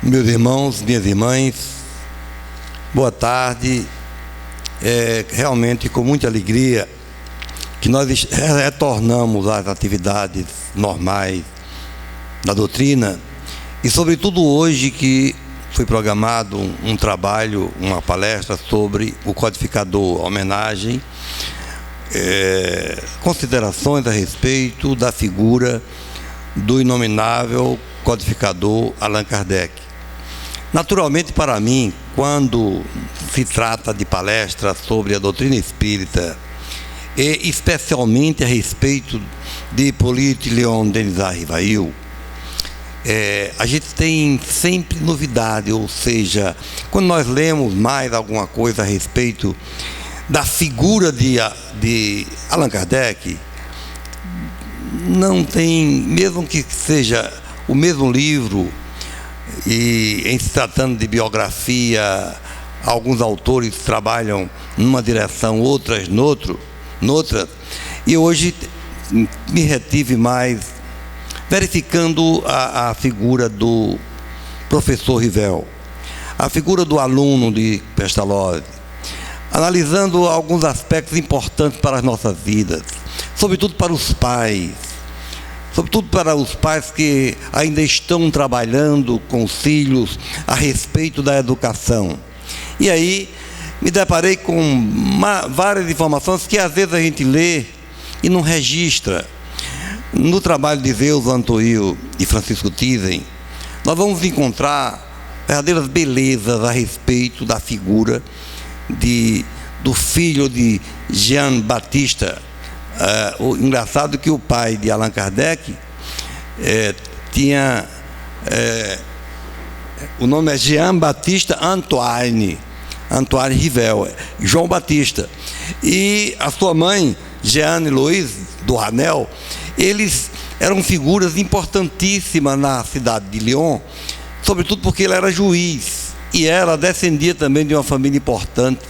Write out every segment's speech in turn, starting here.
Meus irmãos, minhas irmãs, boa tarde. É realmente com muita alegria que nós retornamos às atividades normais da doutrina e, sobretudo, hoje que foi programado um trabalho, uma palestra sobre o codificador, homenagem, considerações a respeito da figura do inominável codificador Allan Kardec. Naturalmente, para mim, quando se trata de palestras sobre a doutrina espírita, e especialmente a respeito de Hippolyte Léon Denisard Rivail, a gente tem sempre novidade, ou seja, quando nós lemos mais alguma coisa a respeito da figura de Allan Kardec, não tem, mesmo que seja o mesmo livro, e em se tratando de biografia, alguns autores trabalham numa direção, outras noutra, e hoje me retive mais verificando a figura do professor Rivel, a figura do aluno de Pestalozzi, analisando alguns aspectos importantes para as nossas vidas, sobretudo para os pais, que ainda estão trabalhando com os filhos a respeito da educação. E aí me deparei com várias informações que às vezes a gente lê e não registra. No trabalho de Zeus Antoil e Francisco Thyssen, nós vamos encontrar verdadeiras belezas a respeito da figura do filho de Jean Baptiste. O engraçado é que o pai de Allan Kardec tinha o nome é Jean Baptiste Antoine Rivel, João Batista, e a sua mãe Jeanne Louise do Ranel. Eles eram figuras importantíssimas na cidade de Lyon, sobretudo porque ele era juiz e ela descendia também de uma família importante.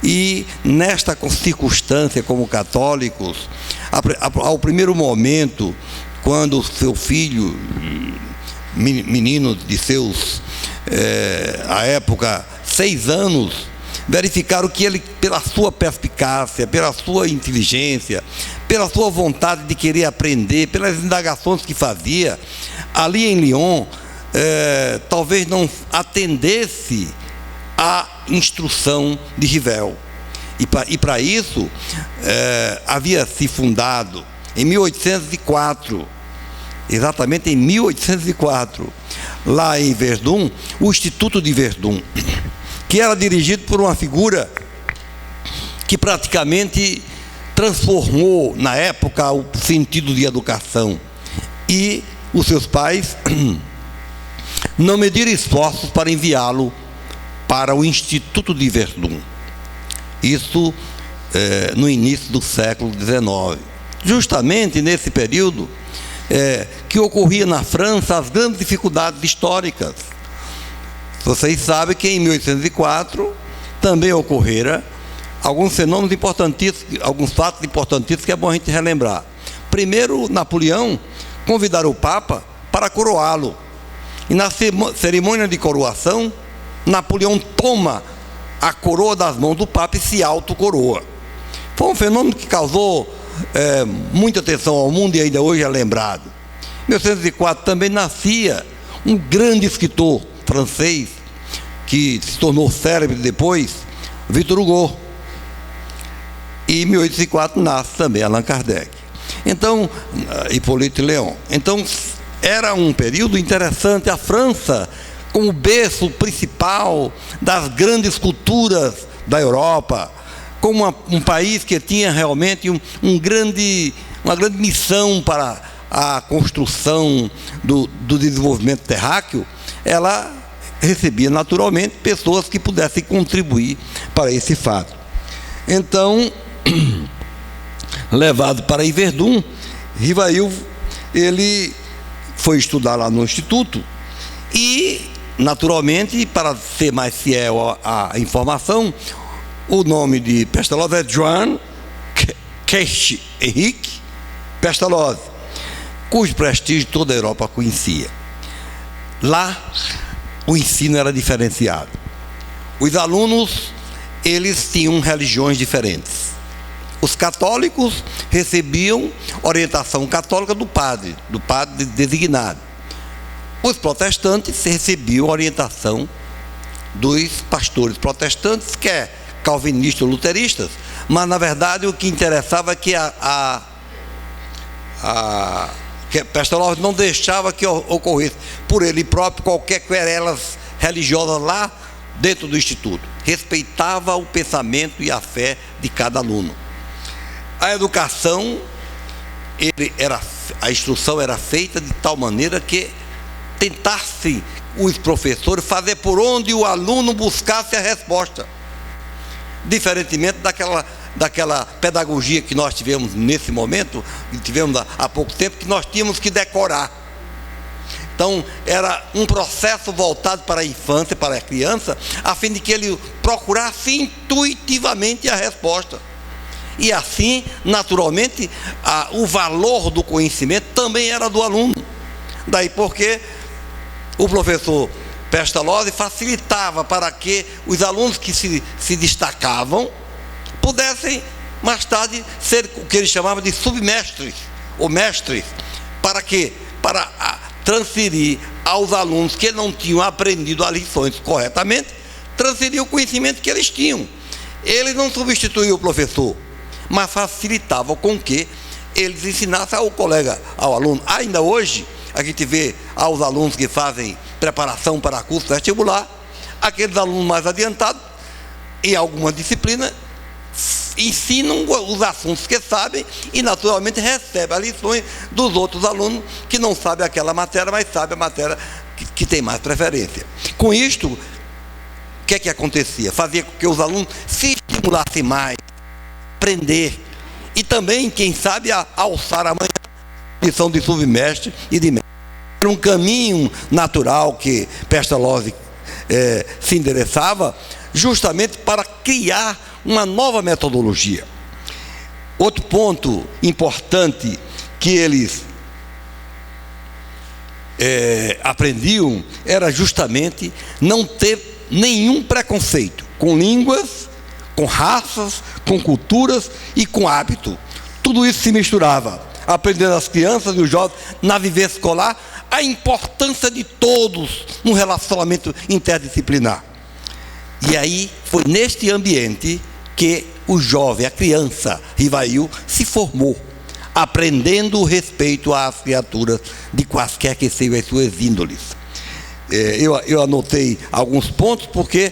E nesta circunstância, como católicos, ao primeiro momento, quando seu filho, menino de seus, à época, 6 anos, verificaram que ele, pela sua perspicácia, pela sua inteligência, pela sua vontade de querer aprender, pelas indagações que fazia, ali em Lyon, talvez não atendesse a instrução de Rivel. E para isso, havia se fundado, em 1804, exatamente em 1804, lá em Verdun, o Instituto de Verdun, que era dirigido por uma figura que praticamente transformou, na época, o sentido de educação. E os seus pais não mediram esforços para enviá-lo para o Instituto de Verdun. Isso no início do século XIX. Justamente nesse período que ocorria na França as grandes dificuldades históricas. Vocês sabem que em 1804 também ocorreram alguns fenômenos importantíssimos, alguns fatos importantíssimos que é bom a gente relembrar. Primeiro, Napoleão convidaram o Papa para coroá-lo. E na cerimônia de coroação, Napoleão toma a coroa das mãos do Papa e se autocoroa. Foi um fenômeno que causou muita atenção ao mundo e ainda hoje é lembrado. Em 1804 também nascia um grande escritor francês, que se tornou célebre depois, Victor Hugo. E em 1804 nasce também Allan Kardec. Então, Hippolyte Léon. Então, era um período interessante. A França, como berço principal das grandes culturas da Europa, como um país que tinha realmente uma grande missão para a construção do desenvolvimento terráqueo, ela recebia naturalmente pessoas que pudessem contribuir para esse fato. Então, levado para Verdun, Rivail, ele foi estudar lá no Instituto e, naturalmente, para ser mais fiel à informação, o nome de Pestalozzi é Joan Keith Henrique Pestalozzi, cujo prestígio toda a Europa conhecia. Lá o ensino era diferenciado. Os alunos, eles tinham religiões diferentes. Os católicos recebiam orientação católica do padre designado. Os protestantes recebiam orientação dos pastores protestantes, quer calvinistas ou luteristas, mas na verdade o que interessava é que que Pestalozzi não deixava que ocorresse por ele próprio qualquer querelas religiosas lá dentro do instituto. Respeitava o pensamento e a fé de cada aluno. A educação, a instrução era feita de tal maneira que tentasse os professores fazer por onde o aluno buscasse a resposta, diferentemente daquela pedagogia que nós tivemos nesse momento, que tivemos há pouco tempo, que nós tínhamos que decorar. Então, era um processo voltado para a infância, para a criança, a fim de que ele procurasse intuitivamente a resposta. E assim, naturalmente, o valor do conhecimento também era do aluno. Daí porque o professor Pestalozzi facilitava para que os alunos que se destacavam pudessem, mais tarde, ser o que ele chamava de submestres, ou mestres, para quê? Para transferir aos alunos que não tinham aprendido as lições corretamente, transferir o conhecimento que eles tinham. Ele não substituía o professor, mas facilitava com que eles ensinassem ao colega, ao aluno. Ainda hoje, a gente vê aos alunos que fazem preparação para curso vestibular, aqueles alunos mais adiantados, em alguma disciplina, ensinam os assuntos que sabem e naturalmente recebem as lições dos outros alunos que não sabem aquela matéria, mas sabem a matéria que tem mais preferência. Com isto, o que é que acontecia? Fazia com que os alunos se estimulassem mais, aprender, e também, quem sabe, alçar amanhã a lição de submestre e de mestre. Era um caminho natural que Pestalozzi se endereçava, justamente para criar uma nova metodologia. Outro ponto importante que eles aprendiam era justamente não ter nenhum preconceito com línguas, com raças, com culturas e com hábito. Tudo isso se misturava, aprendendo as crianças e os jovens na vivência escolar a importância de todos no relacionamento interdisciplinar. E aí foi neste ambiente que o jovem, a criança Rivail, se formou, aprendendo o respeito às criaturas de quaisquer que sejam as suas índoles. Eu anotei alguns pontos porque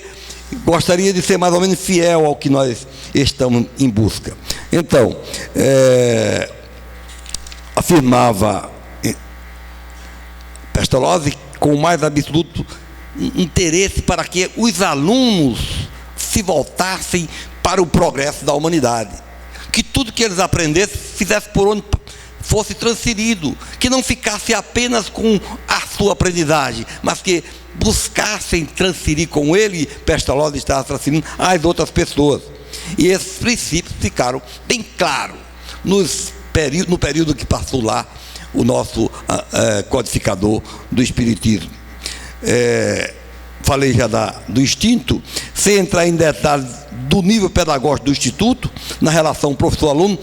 gostaria de ser mais ou menos fiel ao que nós estamos em busca. Então, afirmava Pestalozzi com o mais absoluto interesse para que os alunos se voltassem para o progresso da humanidade, que tudo que eles aprendessem fizesse por onde fosse transferido, que não ficasse apenas com a sua aprendizagem, mas que buscassem transferir com ele. Pestalozzi estava transferindo às outras pessoas, e esses princípios ficaram bem claros no período que passou lá o nosso codificador do Espiritismo. Falei já do instinto, sem entrar em detalhes do nível pedagógico do Instituto, na relação professor-aluno.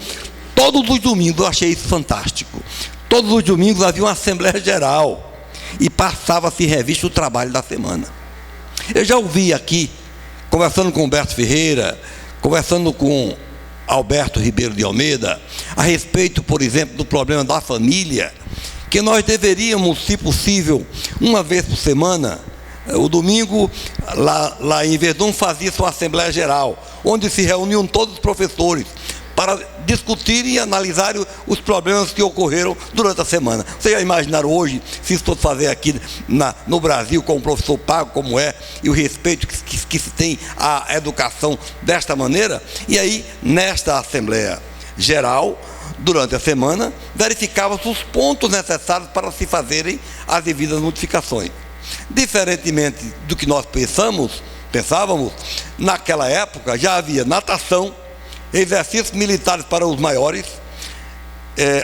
Todos os domingos, eu achei isso fantástico, todos os domingos havia uma Assembleia Geral e passava-se em revista o trabalho da semana. Eu já ouvi aqui, conversando com Humberto Ferreira, conversando com Alberto Ribeiro de Almeida, a respeito, por exemplo, do problema da família, que nós deveríamos, se possível, uma vez por semana, o domingo, lá em Verdun, fazia-se uma Assembleia Geral, onde se reuniam todos os professores para discutir e analisar os problemas que ocorreram durante a semana. Vocês já imaginaram hoje, se isso fosse fazer aqui no Brasil, com o professor pago como é, e o respeito que se tem à educação desta maneira? E aí, nesta Assembleia Geral, durante a semana, verificavam-se os pontos necessários para se fazerem as devidas modificações. Diferentemente do que nós pensávamos, naquela época já havia natação, exercícios militares para os maiores,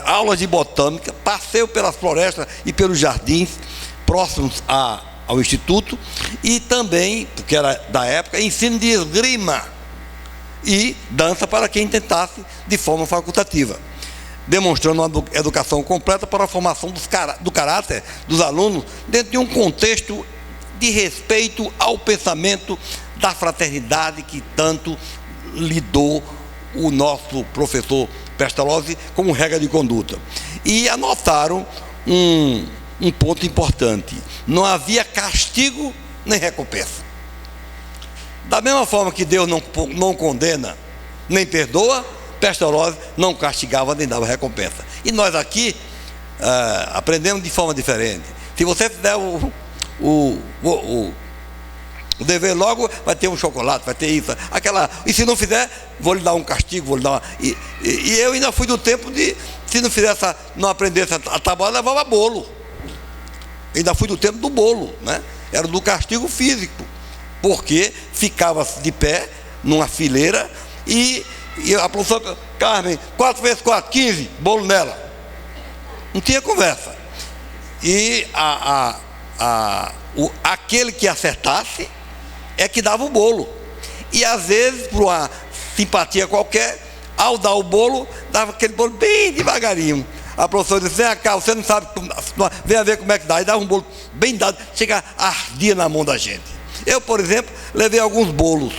aulas de botânica, passeio pelas florestas e pelos jardins próximos ao instituto, e também, porque era da época, ensino de esgrima e dança para quem tentasse de forma facultativa, demonstrando uma educação completa para a formação do caráter dos alunos dentro de um contexto de respeito ao pensamento da fraternidade que tanto lidou o nosso professor Pestalozzi como regra de conduta. E anotaram um ponto importante: não havia castigo nem recompensa. Da mesma forma que Deus não condena nem perdoa, Pestalozzi não castigava nem dava recompensa. E nós aqui aprendemos de forma diferente. Se você fizer o dever logo, vai ter um chocolate, vai ter isso, aquela. E se não fizer, vou lhe dar um castigo, vou lhe dar uma. E eu ainda fui do tempo de, se não fizesse, não aprendesse a tabuada, levava bolo. Ainda fui do tempo do bolo, né? Era do castigo físico, porque ficava de pé numa fileira e a professora Carmen, 4 vezes 4, 15, bolo nela. Não tinha conversa. E aquele que acertasse é que dava o bolo. E às vezes, por uma simpatia qualquer, ao dar o bolo, dava aquele bolo bem devagarinho. A professora disse: vem cá, você não sabe, vem ver como é que dá. E dava um bolo bem dado, chega, ardia na mão da gente. Eu, por exemplo, levei alguns bolos,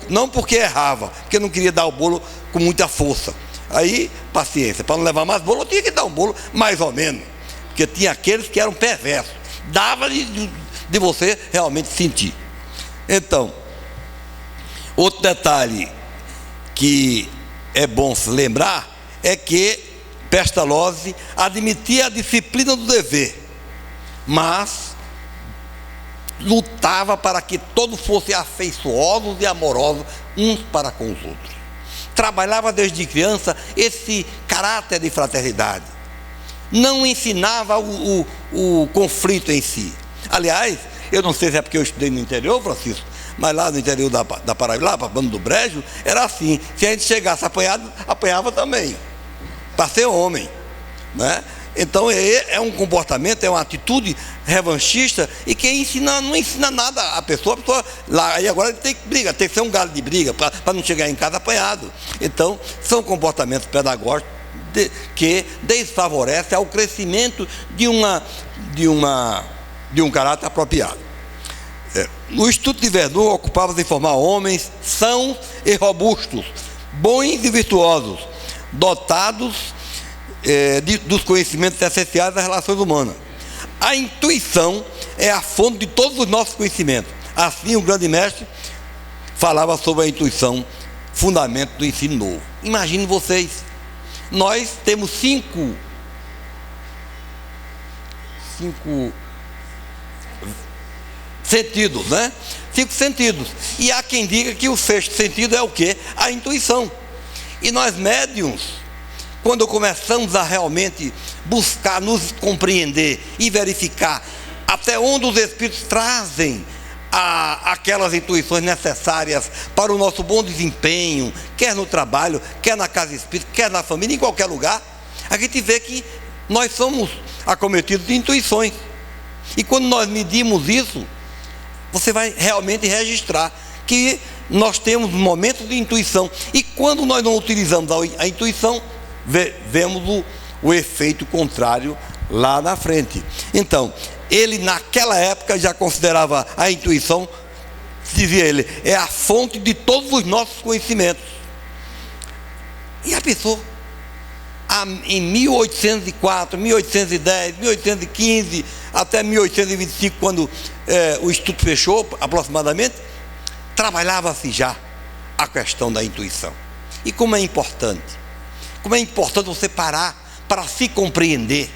não porque errava, porque não queria dar o bolo com muita força. Aí, paciência, para não levar mais bolo, eu tinha que dar um bolo mais ou menos, porque tinha aqueles que eram perversos, dava de você realmente sentir. Então, outro detalhe que é bom se lembrar é que Pestalozzi admitia a disciplina do dever, mas lutava para que todos fossem afeiçosos e amorosos uns para com os outros. Trabalhava desde criança esse caráter de fraternidade. Não ensinava o conflito em si. Aliás, eu não sei se é porque eu estudei no interior, Francisco, mas lá no interior da Paraíba, lá para Bando do Brejo, era assim: se a gente chegasse apanhado, apanhava também, para ser homem, né? Então é um comportamento, é uma atitude revanchista e que não ensina nada a pessoa lá, e agora ele tem que brigar, tem que ser um galo de briga para não chegar em casa apanhado. Então são comportamentos pedagógicos que desfavorecem ao crescimento de um caráter apropriado. O Instituto de Verdun ocupava-se em formar homens sãos e robustos, bons e virtuosos, dotados dos conhecimentos essenciais das relações humanas. A intuição é a fonte de todos os nossos conhecimentos. Assim, o grande mestre falava sobre a intuição, fundamento do ensino novo. Imaginem vocês, nós temos cinco sentidos, né? 5 sentidos. E há quem diga que o 6º sentido é o quê? A intuição. E nós médiuns, quando começamos a realmente buscar nos compreender e verificar até onde os espíritos trazem aquelas intuições necessárias para o nosso bom desempenho, quer no trabalho, quer na casa espírita, quer na família, em qualquer lugar, a gente vê que nós somos acometidos de intuições. E quando nós medimos isso, você vai realmente registrar que nós temos momentos de intuição. E quando nós não utilizamos a intuição, vemos o efeito contrário lá na frente. Então, ele naquela época já considerava a intuição, dizia ele, é a fonte de todos os nossos conhecimentos. E a pessoa, em 1804, 1810, 1815, até 1825, quando o Instituto fechou, aproximadamente, trabalhava-se já a questão da intuição. E como é importante você parar para se compreender,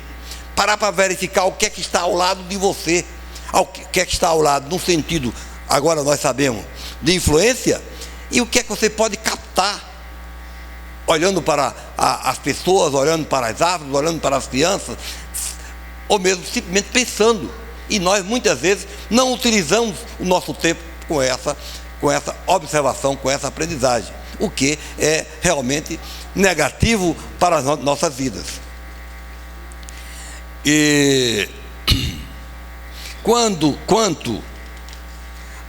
parar para verificar o que é que está ao lado de você, o que é que está ao lado, no sentido, agora nós sabemos, de influência, e o que é que você pode captar, olhando para as pessoas, olhando para as árvores, olhando para as crianças, ou mesmo simplesmente pensando. E nós muitas vezes não utilizamos o nosso tempo com essa observação, com essa aprendizagem, o que é realmente negativo para as nossas vidas. E Quanto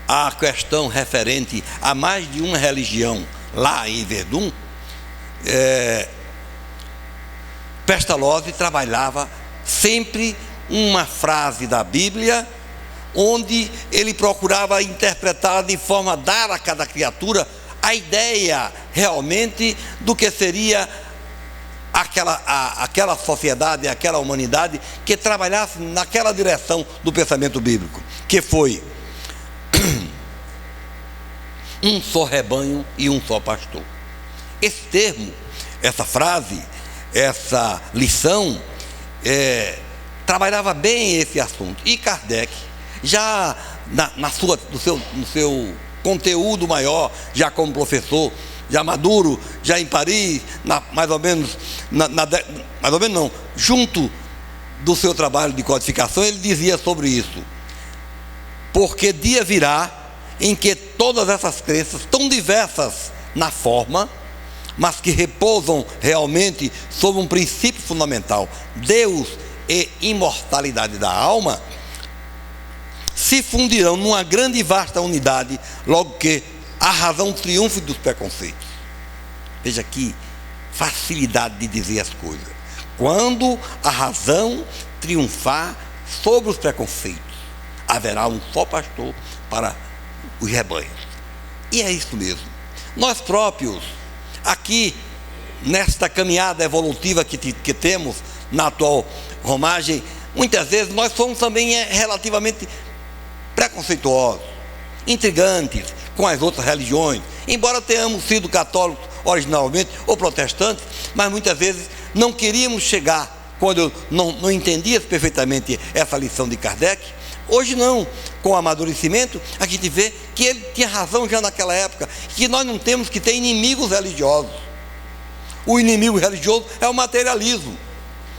à questão referente a mais de uma religião lá em Verdun, Pestalozzi trabalhava sempre uma frase da Bíblia, onde ele procurava interpretar de forma a dar a cada criatura a ideia realmente do que seria aquela sociedade, aquela humanidade que trabalhasse naquela direção do pensamento bíblico, que foi um só rebanho e um só pastor. Esse termo, essa frase, essa lição, trabalhava bem esse assunto. E Kardec, já no seu conteúdo maior, já como professor, já maduro, já em Paris, mais ou menos não, junto do seu trabalho de codificação, ele dizia sobre isso: porque dia virá em que todas essas crenças, tão diversas na forma, mas que repousam realmente sobre um princípio fundamental, Deus e imortalidade da alma, se fundirão numa grande e vasta unidade, logo que a razão triunfe dos preconceitos. Veja que facilidade de dizer as coisas. Quando a razão triunfar sobre os preconceitos, haverá um só pastor para os rebanhos. E é isso mesmo. Nós próprios, aqui, nesta caminhada evolutiva que temos na atual romagem, muitas vezes nós somos também relativamente preconceituosos, intrigantes com as outras religiões, embora tenhamos sido católicos originalmente ou protestantes, mas muitas vezes não queríamos chegar, quando eu não entendia perfeitamente essa lição de Kardec. Hoje não, com o amadurecimento, a gente vê que ele tinha razão já naquela época, que nós não temos que ter inimigos religiosos. O inimigo religioso é o materialismo,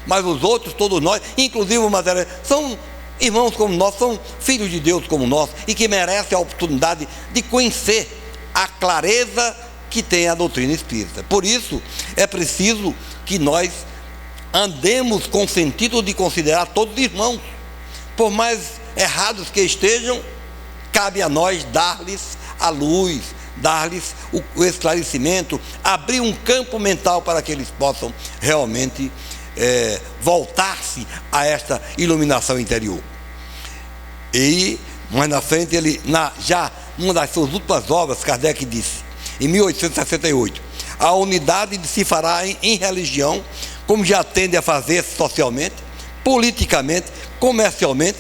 mas os outros, todos nós, inclusive o materialismo, são irmãos como nós, são filhos de Deus como nós, e que merecem a oportunidade de conhecer a clareza que tem a doutrina espírita. Por isso, é preciso que nós andemos com o sentido de considerar todos irmãos, por mais errados que estejam, cabe a nós dar-lhes a luz, dar-lhes o esclarecimento, abrir um campo mental para que eles possam realmente voltar-se a esta iluminação interior. E mais na frente, já numa das suas últimas obras, Kardec disse, em 1868, a unidade se fará em religião, como já tende a fazer socialmente, politicamente, comercialmente,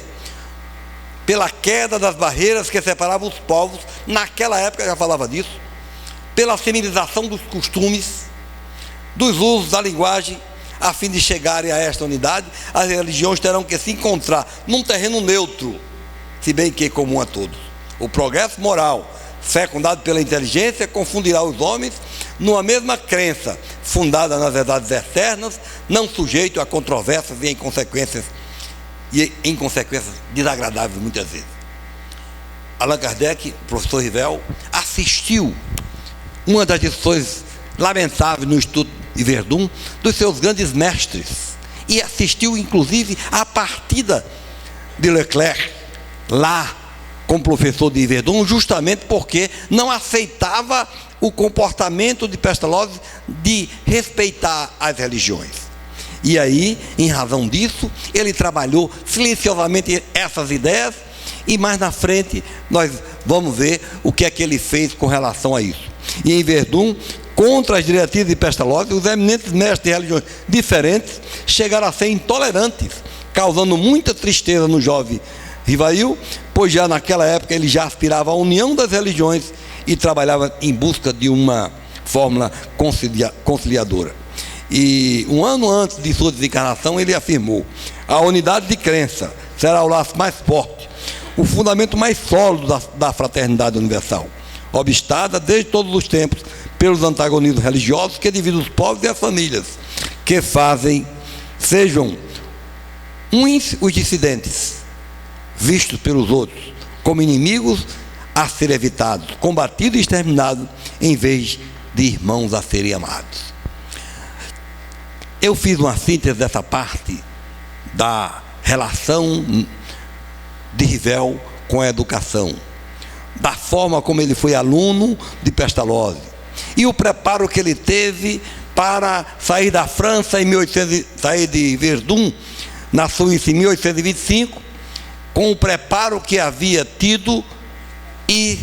pela queda das barreiras que separavam os povos, naquela época já falava disso, pela civilização dos costumes, dos usos da linguagem, a fim de chegarem a esta unidade, as religiões terão que se encontrar num terreno neutro, se bem que é comum a todos. O progresso moral, fecundado pela inteligência, confundirá os homens numa mesma crença, fundada nas verdades eternas, não sujeito a controvérsias e em consequências desagradáveis muitas vezes. Allan Kardec, professor Rivel, assistiu uma das lições lamentáveis no Estudo de Verdun dos seus grandes mestres, e assistiu inclusive à partida de Leclerc lá como professor de Verdun, justamente porque não aceitava o comportamento de Pestalozzi de respeitar as religiões. E aí, em razão disso, ele trabalhou silenciosamente essas ideias, e mais na frente nós vamos ver o que é que ele fez com relação a isso. E em Verdun, contra as diretrizes de Pestalozzi, os eminentes mestres de religiões diferentes chegaram a ser intolerantes, causando muita tristeza no jovem Rivail, pois já naquela época ele já aspirava à união das religiões e trabalhava em busca de uma fórmula conciliadora. E um ano antes de sua desencarnação, ele afirmou: a unidade de crença será o laço mais forte, o fundamento mais sólido da fraternidade universal, obstada desde todos os tempos pelos antagonismos religiosos que dividem os povos e as famílias, que sejam uns os dissidentes, vistos pelos outros como inimigos a serem evitados, combatidos e exterminados, em vez de irmãos a serem amados. Eu fiz uma síntese dessa parte da relação de Rivel com a educação, da forma como ele foi aluno de Pestalozzi e o preparo que ele teve para sair da França em 1800, sair de Verdun na Suíça em 1825, com o preparo que havia tido e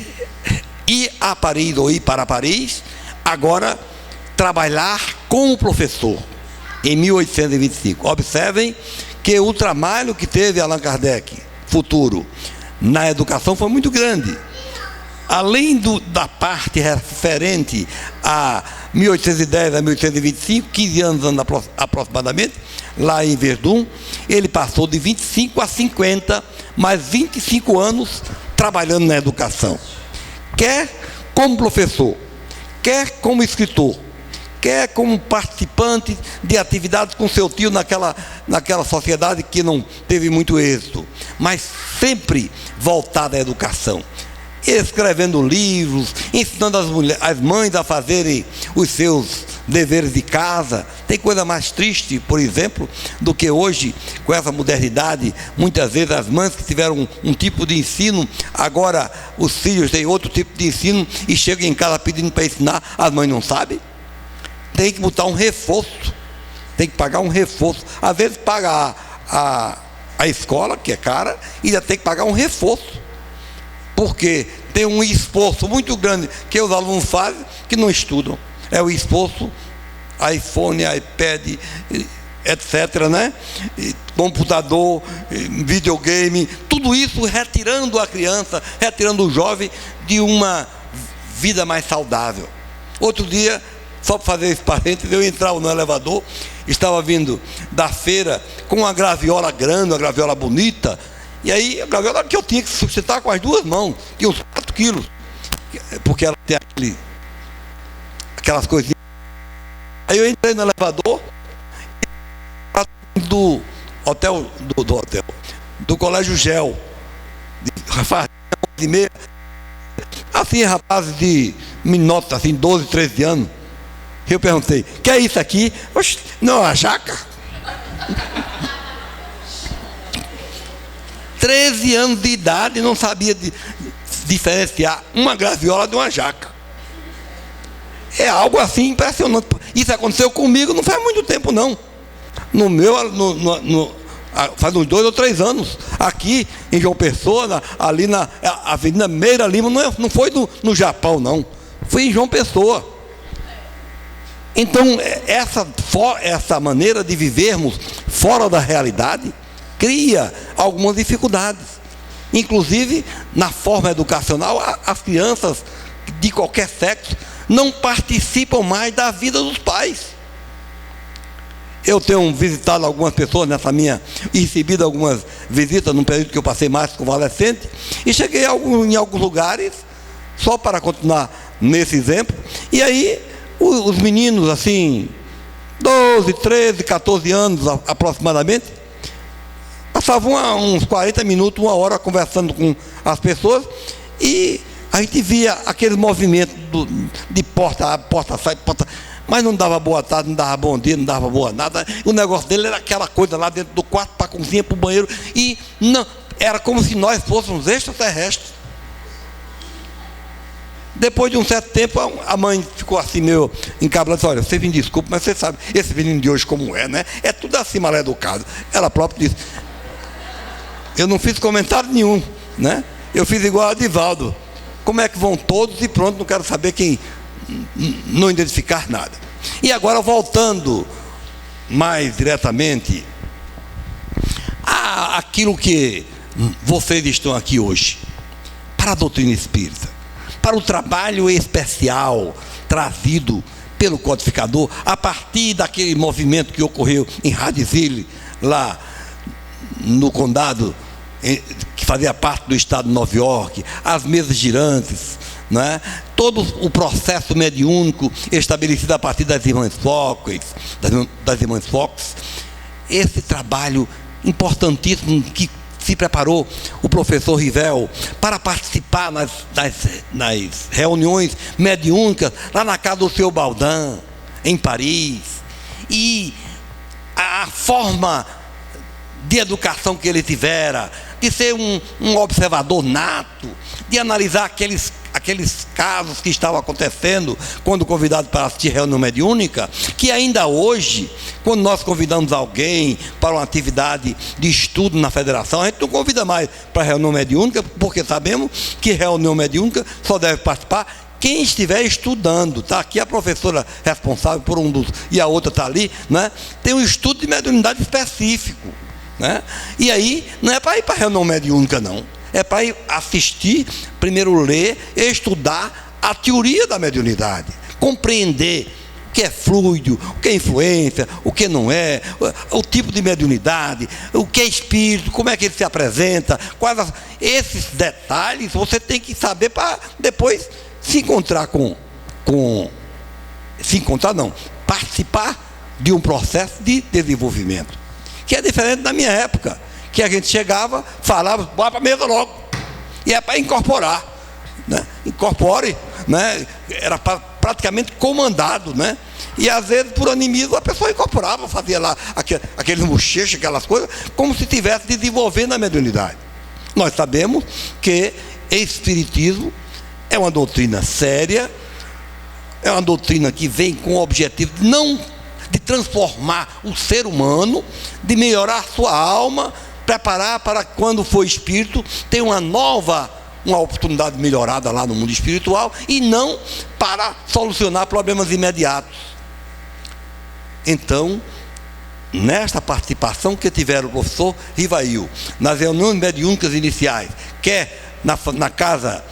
ir a Paris ou ir para Paris, agora trabalhar como professor em 1825. Observem que o trabalho que teve Allan Kardec, futuro, na educação foi muito grande. Além da parte referente a 1810 a 1825, 15 anos aproximadamente, lá em Verdun, ele passou de 25 a 50, mais 25 anos trabalhando na educação. Quer como professor, quer como escritor, quer como participante de atividades com seu tio naquela sociedade que não teve muito êxito, mas sempre voltada à educação, escrevendo livros, ensinando as mães a fazerem os seus deveres de casa. Tem coisa mais triste, por exemplo, do que hoje, com essa modernidade, muitas vezes as mães que tiveram um tipo de ensino, agora os filhos têm outro tipo de ensino e chegam em casa pedindo para ensinar, as mães não sabem. Tem que botar um reforço, tem que pagar um reforço. Às vezes paga a escola, que é cara, e ainda tem que pagar um reforço, porque tem um esforço muito grande que os alunos fazem que não estudam. É o esforço, iPhone, iPad, etc., né? Computador, videogame, tudo isso retirando a criança, retirando o jovem de uma vida mais saudável. Outro dia, só para fazer esse parênteses, eu entrava no elevador, estava vindo da feira com uma graviola grande, uma graviola bonita, e aí a graviola que eu tinha que sustentar com as duas mãos, tinha uns 4 quilos, porque ela tem aquelas coisinhas. Aí eu entrei no elevador do hotel, do Colégio Gel, de meia, assim, rapazes de meninotes, assim, 12, 13 anos. Eu perguntei, que é isso aqui? Oxe, não é uma jaca? 13 anos de idade, não sabia diferenciar uma graviola de uma jaca. É algo assim impressionante. Isso aconteceu comigo não faz muito tempo, não. No meu, faz uns 2 ou 3 anos, aqui em João Pessoa, ali na Avenida Meira Lima, não foi no Japão, não. Foi em João Pessoa. Então, essa maneira de vivermos fora da realidade cria algumas dificuldades. Inclusive, na forma educacional, as crianças de qualquer sexo não participam mais da vida dos pais. Eu tenho visitado algumas pessoas e recebido algumas visitas num período que eu passei mais convalescente, e cheguei em alguns lugares, só para continuar nesse exemplo, e aí os meninos assim, 12, 13, 14 anos aproximadamente, passavam uns 40 minutos, 1 hora conversando com as pessoas, e a gente via aquele movimento de porta abre, porta sai, porta, mas não dava boa tarde, não dava bom dia, não dava boa nada. O negócio dele era aquela coisa lá dentro do quarto, para a cozinha, para o banheiro, e não, era como se nós fôssemos extraterrestres. Depois de um certo tempo, a mãe ficou assim meio encabulada, disse, olha, você me desculpa, mas você sabe, esse menino de hoje como é, né? É tudo assim mal educado. Ela própria disse, eu não fiz comentário nenhum, né? Eu fiz igual a Divaldo. Como é que vão todos e pronto, não quero saber quem, não identificar nada. E agora, voltando mais diretamente àquilo que vocês estão aqui hoje, para a doutrina espírita, para o trabalho especial trazido pelo codificador, a partir daquele movimento que ocorreu em Radiville, lá no condado, que fazia parte do estado de Nova York, as mesas girantes, né? Todo o processo mediúnico estabelecido a partir das irmãs Fox, esse trabalho importantíssimo que se preparou o professor Rivel para participar nas reuniões mediúnicas lá na casa do seu Baldin, em Paris, e a forma de educação que ele tivera, de ser um observador nato, de analisar aqueles casos que estavam acontecendo quando convidado para assistir reunião mediúnica, que ainda hoje, quando nós convidamos alguém para uma atividade de estudo na federação, a gente não convida mais para reunião mediúnica, porque sabemos que reunião mediúnica só deve participar quem estiver estudando. Está aqui a professora responsável por um dos, e a outra está ali, né? Tem um estudo de mediunidade específico, né? E aí não é para ir para reunião mediúnica, não. É para ir assistir, primeiro ler, estudar a teoria da mediunidade, compreender o que é fluido, o que é influência, o que não é, o tipo de mediunidade, o que é espírito, como é que ele se apresenta, esses detalhes você tem que saber para depois se encontrar participar de um processo de desenvolvimento, que é diferente da minha época, que a gente chegava, falava, bora para a mesa logo, e é para incorporar, né? Incorpore, né? Era praticamente comandado, né? E às vezes por animismo a pessoa incorporava, fazia lá aqueles bochechos, aquelas coisas, como se estivesse desenvolvendo a mediunidade. Nós sabemos que espiritismo é uma doutrina séria, é uma doutrina que vem com o objetivo de transformar o ser humano, de melhorar sua alma, preparar para quando for espírito, ter uma oportunidade melhorada lá no mundo espiritual, e não para solucionar problemas imediatos. Então, nesta participação que tiveram o professor Rivail, nas reuniões mediúnicas iniciais, quer na casa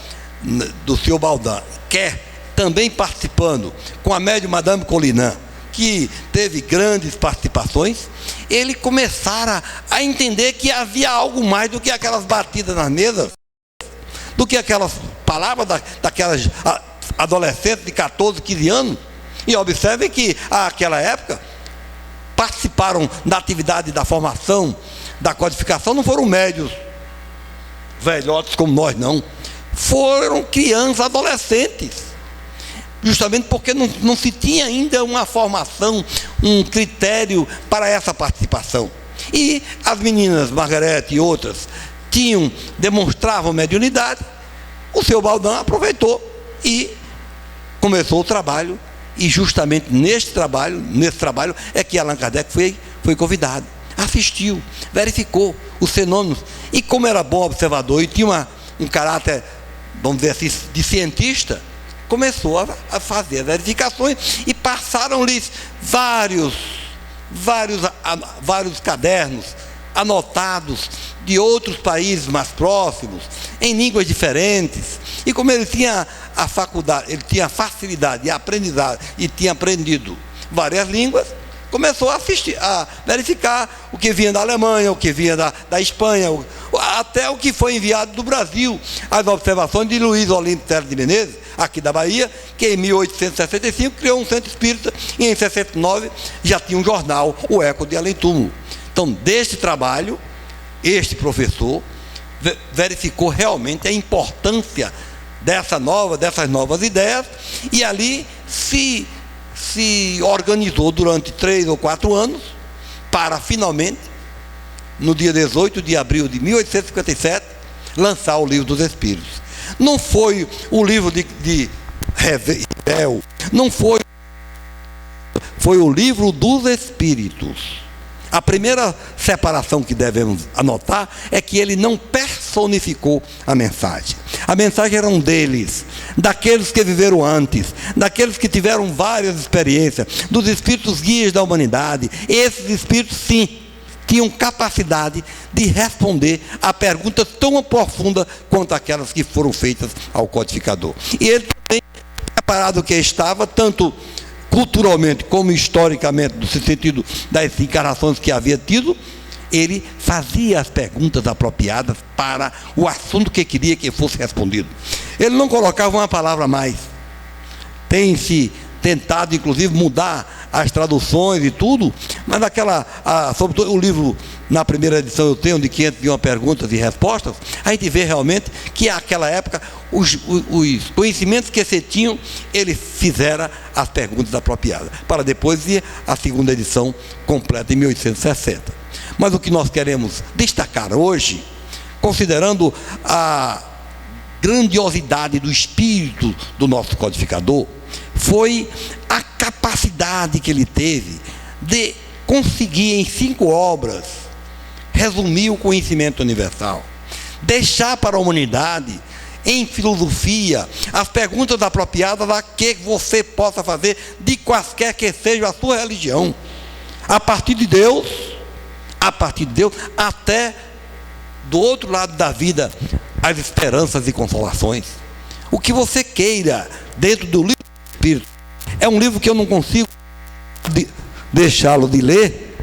do senhor Baldan, quer também participando com a médium Madame Colinan, que teve grandes participações, ele começara a entender que havia algo mais do que aquelas batidas nas mesas, do que aquelas palavras daquelas adolescentes de 14, 15 anos. E observem que àquela época participaram da atividade da formação, da codificação, não foram médios velhotes como nós, não. Foram crianças, adolescentes, justamente porque não se tinha ainda uma formação, um critério para essa participação. E as meninas Margarete e outras demonstravam mediunidade. O seu Baldan aproveitou e começou o trabalho, e justamente nesse trabalho é que Allan Kardec foi convidado, assistiu, verificou os fenômenos, e como era bom observador e tinha um caráter, vamos dizer assim, de cientista, começou a fazer verificações, e passaram-lhes vários cadernos anotados de outros países mais próximos, em línguas diferentes. E como ele tinha a faculdade, ele tinha facilidade de aprendizado e tinha aprendido várias línguas, começou a verificar o que vinha da Alemanha, o que vinha da Espanha, até o que foi enviado do Brasil. As observações de Luiz Olímpio Teles de Menezes, aqui da Bahia, que em 1865 criou um centro espírita, e em 69 já tinha um jornal, o Eco de Além Túmulo. Então, deste trabalho, este professor verificou realmente a importância dessas novas ideias, e ali se organizou durante 3 ou 4 anos para finalmente, no dia 18 de abril de 1857, lançar o Livro dos Espíritos. Não foi o livro de Revel, não foi o Livro dos Espíritos. A primeira separação que devemos anotar é que ele não personificou a mensagem. A mensagem era deles, daqueles que viveram antes, daqueles que tiveram várias experiências, dos espíritos guias da humanidade. Esses espíritos, sim, tinham capacidade de responder a perguntas tão profundas quanto aquelas que foram feitas ao codificador. E ele também, preparado que estava, tanto culturalmente como historicamente, no sentido das encarnações que havia tido, ele fazia as perguntas apropriadas para o assunto que queria que fosse respondido. Ele não colocava uma palavra a mais. Tem-se tentado, inclusive, mudar as traduções e tudo, mas sobretudo o livro, na primeira edição eu tenho, de 501 perguntas e respostas, a gente vê realmente que naquela época os conhecimentos que se tinham, ele fizera as perguntas apropriadas, para depois ir à segunda edição completa em 1860. Mas o que nós queremos destacar hoje, considerando a grandiosidade do espírito do nosso codificador, foi a capacidade que ele teve de conseguir em 5 obras resumir o conhecimento universal, deixar para a humanidade em filosofia as perguntas apropriadas a que você possa fazer de quaisquer que seja a sua religião, a partir de Deus até do outro lado da vida, as esperanças e consolações. O que você queira dentro do livro do Espírito. É um livro que eu não consigo deixá-lo de ler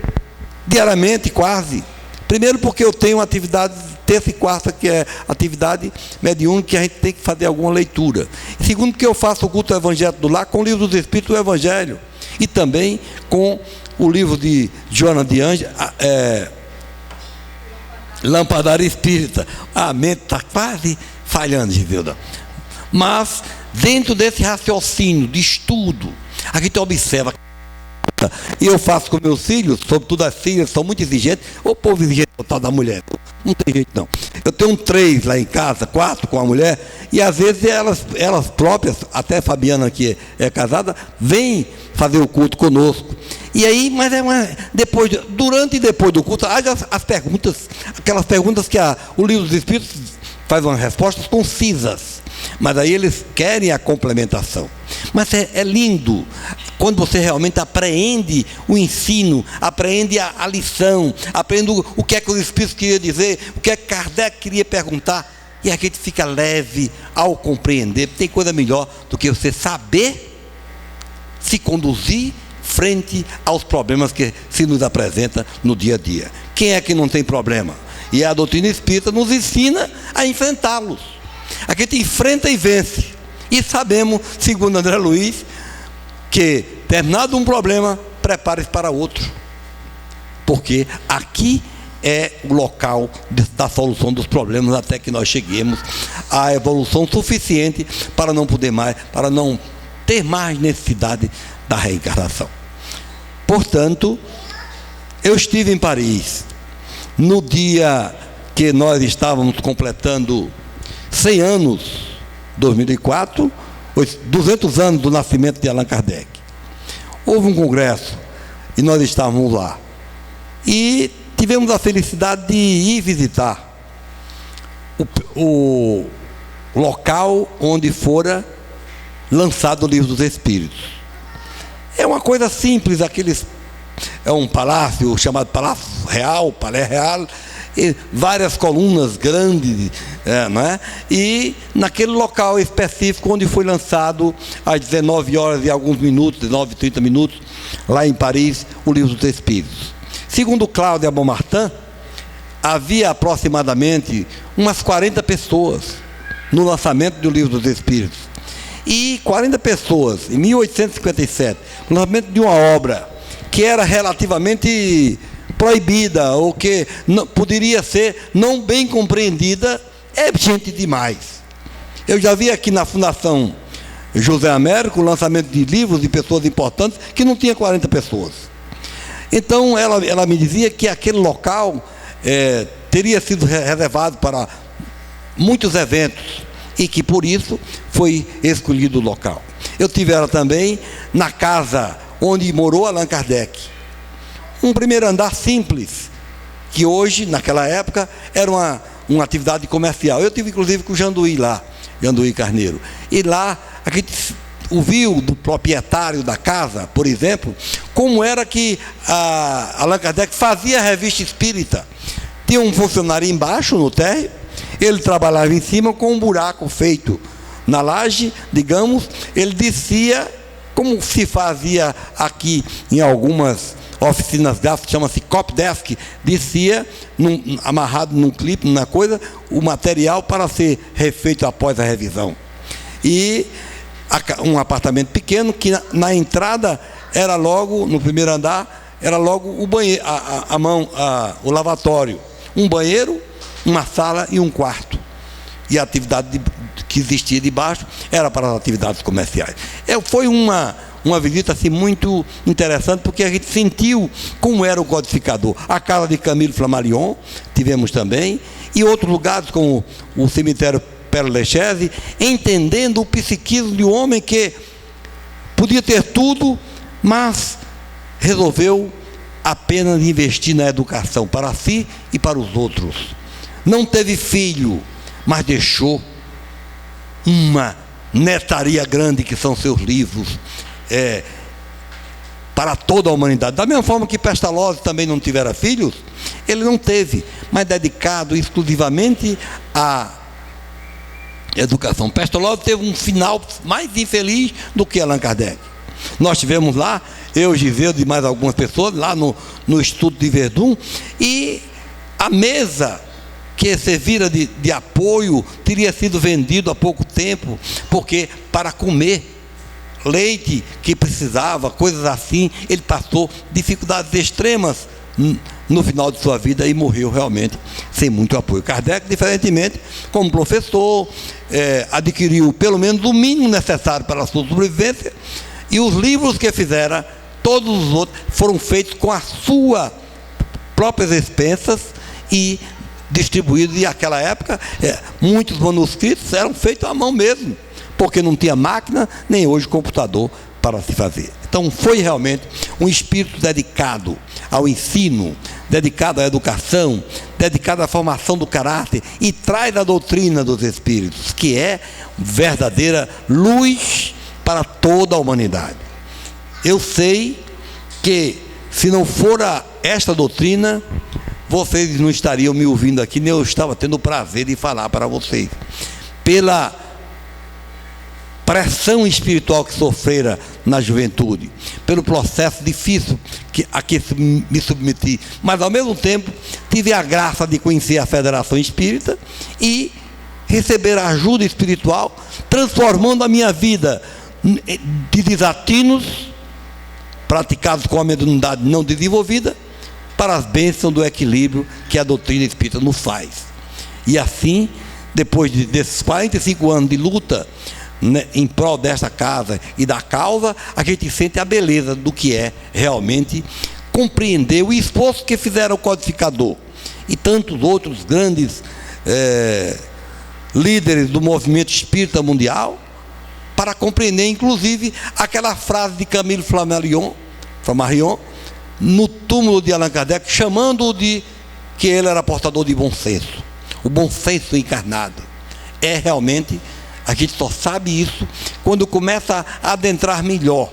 diariamente quase. Primeiro porque eu tenho atividade terça e quarta, que é atividade mediúnica, que a gente tem que fazer alguma leitura. Segundo, porque eu faço o culto evangélico do lar com o livro dos Espíritos do Evangelho. E também com o livro de Joana de Ângeles, Lampadaria Espírita. A mente está quase falhando, Givilda. Mas, dentro desse raciocínio de estudo, a gente observa. E eu faço com meus filhos, sobretudo as filhas, são muito exigentes. O povo exigente total da mulher, não tem jeito não. Eu tenho 3 lá em casa, 4 com a mulher, e às vezes elas próprias, até a Fabiana, que é casada, vem fazer o culto conosco. E aí, mas durante e depois do culto, há as perguntas, aquelas perguntas que o livro dos Espíritos faz umas respostas concisas, mas aí eles querem a complementação. Mas é lindo quando você realmente apreende o ensino, apreende a lição, aprende o que é que os Espíritos queriam dizer, o que é que Kardec queria perguntar, e a gente fica leve ao compreender. Tem coisa melhor do que você saber se conduzir frente aos problemas que se nos apresenta no dia a dia. Quem é que não tem problema? E a doutrina espírita nos ensina a enfrentá-los. A gente enfrenta e vence. E sabemos, segundo André Luiz, que terminado um problema, prepare-se para outro. Porque aqui é o local da solução dos problemas, até que nós cheguemos à evolução suficiente para não poder mais, para não ter mais necessidade da reencarnação. Portanto, eu estive em Paris no dia que nós estávamos completando 100 anos, 2004, 200 anos do nascimento de Allan Kardec. Houve um congresso e nós estávamos lá. E tivemos a felicidade de ir visitar o local onde fora lançado o Livro dos Espíritos. É uma coisa simples, é um palácio chamado Palácio Real, Palais Real, e várias colunas grandes, não é? E naquele local específico onde foi lançado às 19 horas e alguns minutos, 19h30 minutos, lá em Paris, o Livro dos Espíritos. Segundo Cláudia Beaumartin, havia aproximadamente umas 40 pessoas no lançamento do Livro dos Espíritos. E 40 pessoas, em 1857, no lançamento de uma obra que era relativamente proibida, ou que não, poderia ser não bem compreendida, é gente demais. Eu já vi aqui na Fundação José Américo o lançamento de livros de pessoas importantes que não tinha 40 pessoas. Então ela me dizia que aquele local teria sido reservado para muitos eventos e que por isso foi escolhido o local. Eu tive ela também na casa onde morou Allan Kardec. Um primeiro andar simples, que hoje, naquela época, era uma atividade comercial. Eu tive inclusive com o Janduí lá, Janduí Carneiro. E lá a gente ouviu do proprietário da casa, por exemplo, como era que Allan Kardec fazia a revista espírita. Tinha um funcionário embaixo, no térreo, ele trabalhava em cima com um buraco feito na laje, digamos, ele descia, como se fazia aqui em algumas oficinas gráficas, chama-se copy desk, descia, amarrado num clipe, numa coisa, o material para ser refeito após a revisão. E um apartamento pequeno, que na entrada era logo, no primeiro andar, era logo o banheiro, o lavatório, um banheiro, uma sala e um quarto. E a atividade que existia debaixo era para as atividades comerciais. Foi uma visita assim, muito interessante, porque a gente sentiu como era o codificador. A casa de Camilo Flammarion tivemos também, e outros lugares, como o cemitério Père Lachaise, entendendo o psiquismo de um homem que podia ter tudo, mas resolveu apenas investir na educação para si e para os outros. Não teve filho, mas deixou uma netaria grande, que são seus livros, para toda a humanidade. Da mesma forma que Pestalozzi também não tivera filhos, ele não teve, mas dedicado exclusivamente à educação. Pestalozzi teve um final mais infeliz do que Allan Kardec. Nós tivemos lá, eu, Giseudo e mais algumas pessoas, lá no Instituto de Verdun, e a mesa que servira de apoio teria sido vendido há pouco tempo, porque para comer leite que precisava, coisas assim, ele passou dificuldades extremas no final de sua vida e morreu realmente sem muito apoio. Kardec, diferentemente, como professor, adquiriu pelo menos o mínimo necessário para a sua sobrevivência, e os livros que fizera, todos os outros, foram feitos com as suas próprias expensas e distribuídos. E naquela época, muitos manuscritos eram feitos à mão mesmo, porque não tinha máquina, nem hoje computador para se fazer. Então foi realmente um espírito dedicado ao ensino, dedicado à educação, dedicado à formação do caráter, e traz a doutrina dos espíritos, que é verdadeira luz para toda a humanidade. Eu sei que, se não for esta doutrina, vocês não estariam me ouvindo aqui, nem eu estava tendo o prazer de falar para vocês. Pela pressão espiritual que sofrera na juventude, pelo processo difícil a que me submeti, mas ao mesmo tempo tive a graça de conhecer a Federação Espírita e receber a ajuda espiritual, transformando a minha vida de desatinos praticados com a mediunidade não desenvolvida para as bênçãos do equilíbrio que a doutrina espírita nos faz. E assim, depois desses 45 anos de luta, né, em prol desta casa e da causa, a gente sente a beleza do que é realmente compreender o esforço que fizeram o codificador e tantos outros grandes líderes do movimento espírita mundial, para compreender inclusive aquela frase de Camille Flammarion no túmulo de Allan Kardec, chamando-o de que ele era portador de bom senso, o bom senso encarnado. Realmente, a gente só sabe isso quando começa a adentrar melhor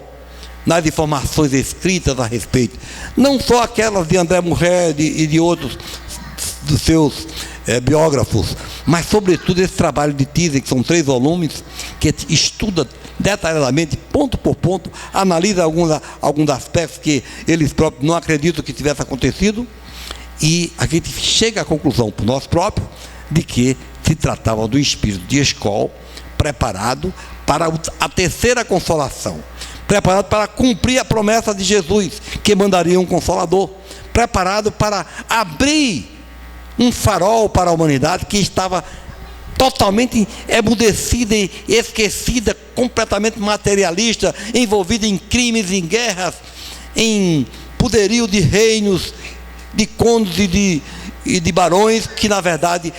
nas informações escritas a respeito, não só aquelas de André Murrer e de outros dos seus biógrafos, mas sobretudo esse trabalho de Thyssen, que são 3 volumes, que estuda detalhadamente, ponto por ponto, analisa alguns aspectos que eles próprios não acreditam que tivesse acontecido, e a gente chega à conclusão, por nós próprios, de que se tratava do espírito de Escol, preparado para a terceira consolação, preparado para cumprir a promessa de Jesus, que mandaria um consolador, preparado para abrir um farol para a humanidade que estava totalmente emudecida e esquecida, completamente materialista, envolvida em crimes, em guerras, em poderio de reinos, de condes e de barões, que na verdade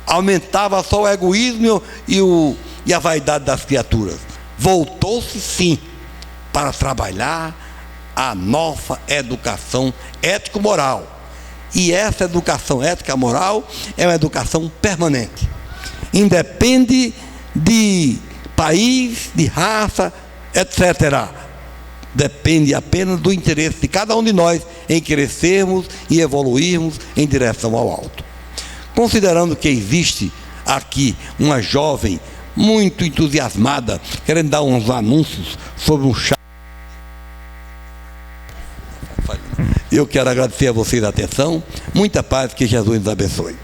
aumentava só o egoísmo e a vaidade das criaturas. Voltou-se sim para trabalhar a nova educação ético-moral. E essa educação ética-moral é uma educação permanente. Independe de país, de raça, etc. Depende apenas do interesse de cada um de nós em crescermos e evoluirmos em direção ao alto. Considerando que existe aqui uma jovem muito entusiasmada, querendo dar uns anúncios sobre um chá. Eu quero agradecer a vocês a atenção, muita paz, que Jesus nos abençoe.